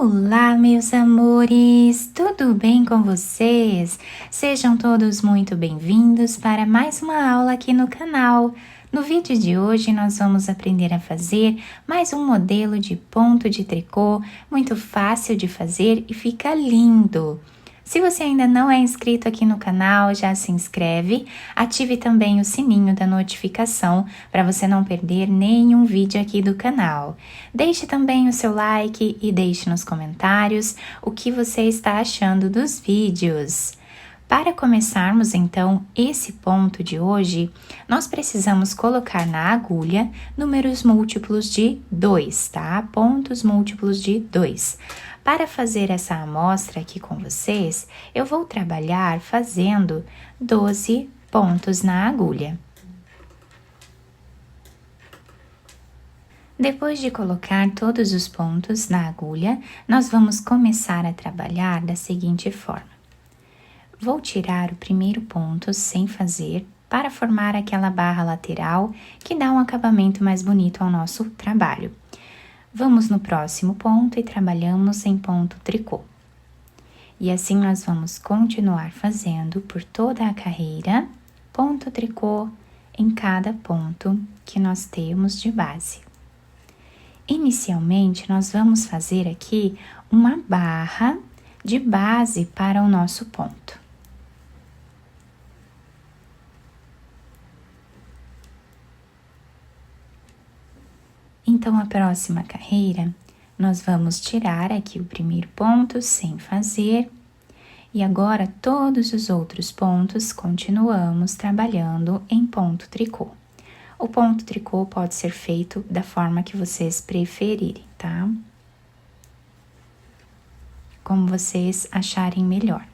Olá, meus amores! Tudo bem com vocês? Sejam todos muito bem-vindos para mais uma aula aqui no canal. No vídeo de hoje, nós vamos aprender a fazer mais um modelo de ponto de tricô, muito fácil de fazer e fica lindo! Se você ainda não é inscrito aqui no canal, já se inscreve, ative também o sininho da notificação para você não perder nenhum vídeo aqui do canal. Deixe também o seu like e deixe nos comentários o que você está achando dos vídeos. Para começarmos então esse ponto de hoje, nós precisamos colocar na agulha números múltiplos de 2, tá? Pontos múltiplos de 2. Para fazer essa amostra aqui com vocês, eu vou trabalhar fazendo 12 pontos na agulha. Depois de colocar todos os pontos na agulha, nós vamos começar a trabalhar da seguinte forma. Vou tirar o primeiro ponto sem fazer para formar aquela barra lateral que dá um acabamento mais bonito ao nosso trabalho. Vamos no próximo ponto e trabalhamos em ponto tricô. E assim nós vamos continuar fazendo por toda a carreira, ponto tricô em cada ponto que nós temos de base. Inicialmente, nós vamos fazer aqui uma barra de base para o nosso ponto. Então, a próxima carreira, nós vamos tirar aqui o primeiro ponto sem fazer, e agora todos os outros pontos continuamos trabalhando em ponto tricô. O ponto tricô pode ser feito da forma que vocês preferirem, tá? Como vocês acharem melhor.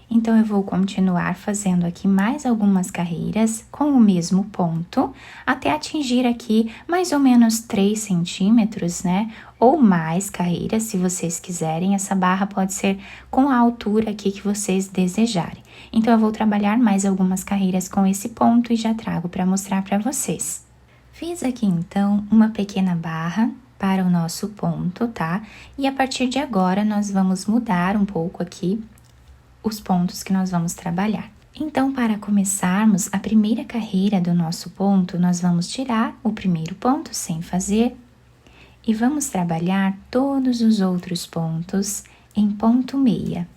Então, eu vou continuar fazendo aqui mais algumas carreiras com o mesmo ponto, até atingir aqui mais ou menos 3 centímetros, né? Ou mais carreiras, se vocês quiserem. Essa barra pode ser com a altura aqui que vocês desejarem. Então, eu vou trabalhar mais algumas carreiras com esse ponto e já trago para mostrar para vocês. Fiz aqui, então, uma pequena barra para o nosso ponto, tá? E a partir de agora, nós vamos mudar um pouco aqui os pontos que nós vamos trabalhar. Então, para começarmos a primeira carreira do nosso ponto, nós vamos tirar o primeiro ponto sem fazer e vamos trabalhar todos os outros pontos em ponto meia.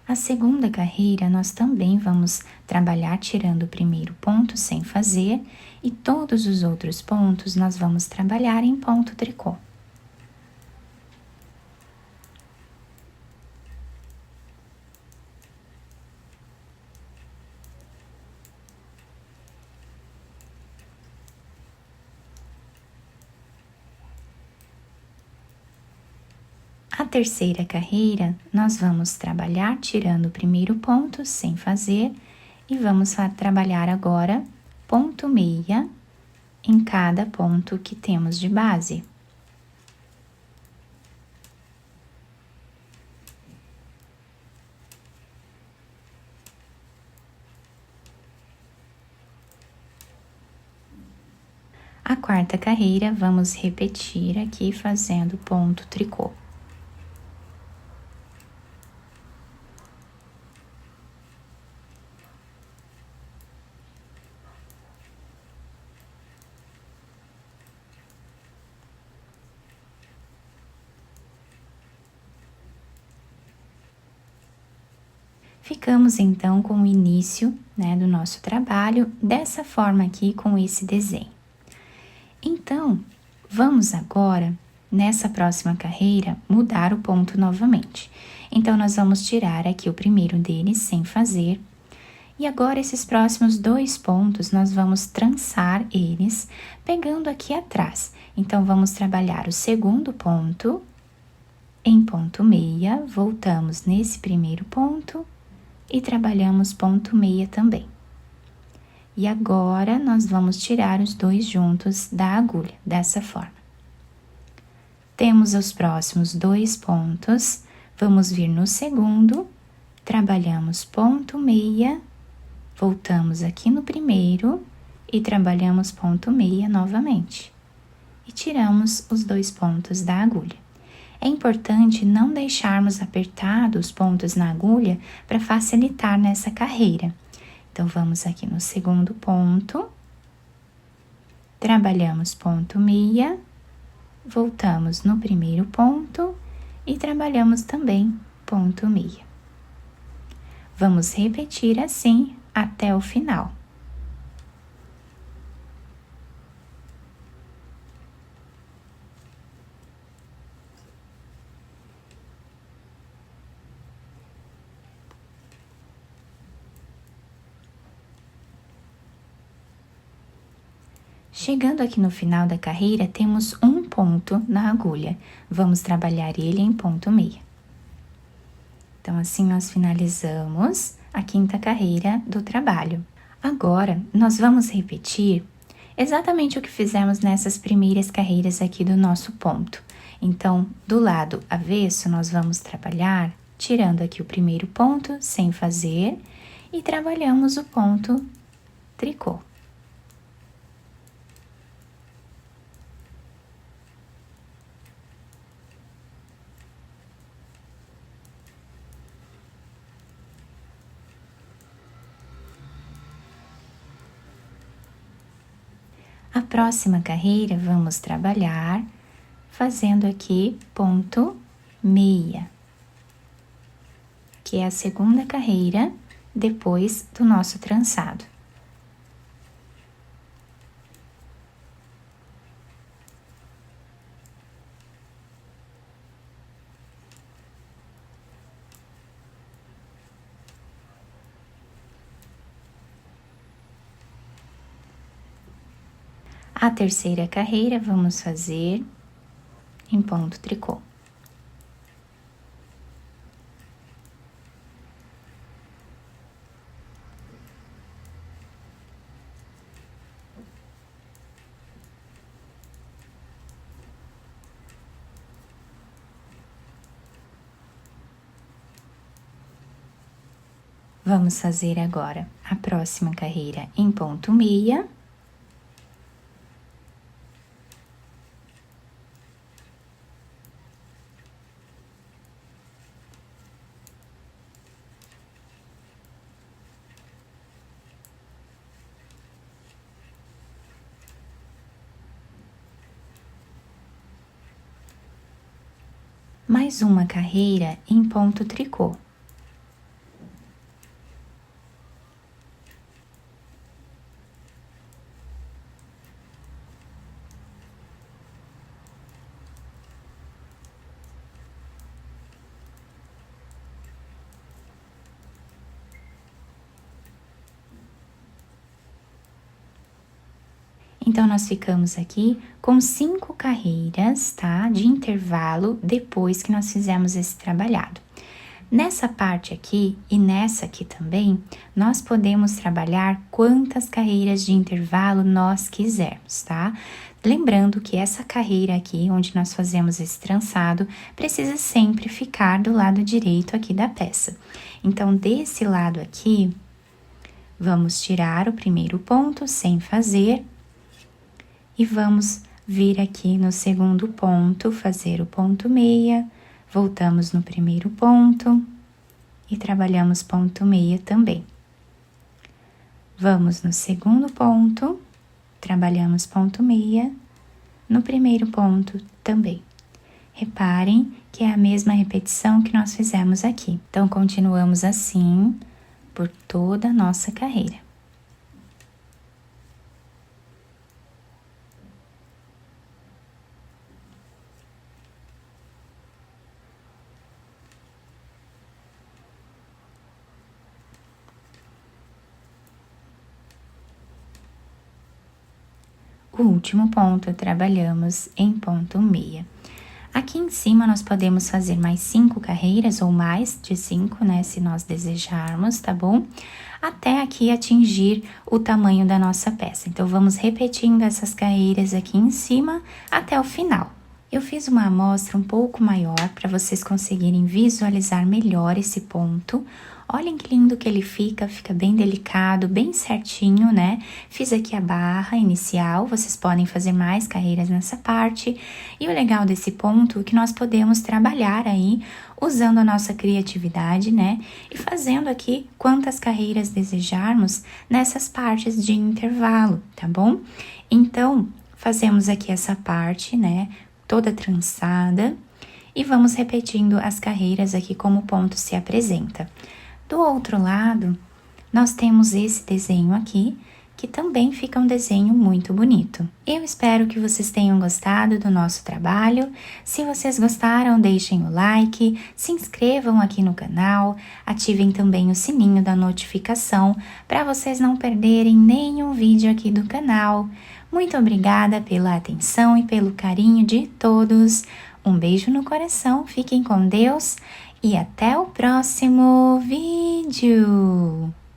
A segunda carreira, nós também vamos trabalhar tirando o primeiro ponto sem fazer e todos os outros pontos nós vamos trabalhar em ponto tricô. A terceira carreira, nós vamos trabalhar tirando o primeiro ponto sem fazer e vamos trabalhar agora ponto meia em cada ponto que temos de base. A quarta carreira, vamos repetir aqui fazendo ponto tricô. Ficamos então com o início, né, do nosso trabalho dessa forma aqui com esse desenho. Então, vamos agora, nessa próxima carreira, mudar o ponto novamente. Então, nós vamos tirar aqui o primeiro deles sem fazer E agora, esses próximos 2 pontos, nós vamos trançar eles, pegando aqui atrás. Então, vamos trabalhar o segundo ponto em ponto meia, voltamos nesse primeiro ponto e trabalhamos ponto meia também. E agora, nós vamos tirar os 2 juntos da agulha, dessa forma. Temos os próximos 2 pontos, vamos vir no segundo, trabalhamos ponto meia, voltamos aqui no primeiro e trabalhamos ponto meia novamente. E tiramos os 2 pontos da agulha. É importante não deixarmos apertados os pontos na agulha para facilitar nessa carreira. Então, vamos aqui no segundo ponto, trabalhamos ponto meia, voltamos no primeiro ponto e trabalhamos também ponto meia. Vamos repetir assim até o final. Chegando aqui no final da carreira, temos um ponto na agulha. Vamos trabalhar ele em ponto meia. Então, assim nós finalizamos a 5ª carreira do trabalho. Agora, nós vamos repetir exatamente o que fizemos nessas primeiras carreiras aqui do nosso ponto. Então, do lado avesso, nós vamos trabalhar tirando aqui o primeiro ponto sem fazer e trabalhamos o ponto tricô. A próxima carreira, vamos trabalhar fazendo aqui ponto meia, que é a 2ª carreira depois do nosso trançado. A 3ª carreira, vamos fazer em ponto tricô. Vamos fazer agora a próxima carreira em ponto meia. Mais uma carreira em ponto tricô. Então, nós ficamos aqui com 5 carreiras, tá? De intervalo depois que nós fizemos esse trabalhado. Nessa parte aqui e nessa aqui também, nós podemos trabalhar quantas carreiras de intervalo nós quisermos, tá? Lembrando que essa carreira aqui, onde nós fazemos esse trançado, precisa sempre ficar do lado direito aqui da peça. Então, desse lado aqui, vamos tirar o primeiro ponto sem fazer e vamos vir aqui no segundo ponto, fazer o ponto meia, voltamos no primeiro ponto e trabalhamos ponto meia também. Vamos no segundo ponto, trabalhamos ponto meia, no primeiro ponto também. Reparem que é a mesma repetição que nós fizemos aqui. Então, continuamos assim por toda a nossa carreira. o último ponto trabalhamos em ponto meia. Aqui em cima nós podemos fazer mais 5 carreiras ou mais de 5, né, se nós desejarmos, tá bom? Até aqui atingir o tamanho da nossa peça. Então, vamos repetindo essas carreiras aqui em cima até o final. Eu fiz uma amostra um pouco maior para vocês conseguirem visualizar melhor esse ponto. Olhem que lindo que ele fica bem delicado, bem certinho, né? Fiz aqui a barra inicial, vocês podem fazer mais carreiras nessa parte. E o legal desse ponto é que nós podemos trabalhar aí, usando a nossa criatividade, né? E fazendo aqui quantas carreiras desejarmos nessas partes de intervalo, tá bom? Então, fazemos aqui essa parte, né? Toda trançada. E vamos repetindo as carreiras aqui como o ponto se apresenta. Do outro lado, nós temos esse desenho aqui, que também fica um desenho muito bonito. Eu espero que vocês tenham gostado do nosso trabalho. Se vocês gostaram, deixem o like, se inscrevam aqui no canal, ativem também o sininho da notificação para vocês não perderem nenhum vídeo aqui do canal. Muito obrigada pela atenção e pelo carinho de todos. Um beijo no coração, fiquem com Deus e até o próximo vídeo!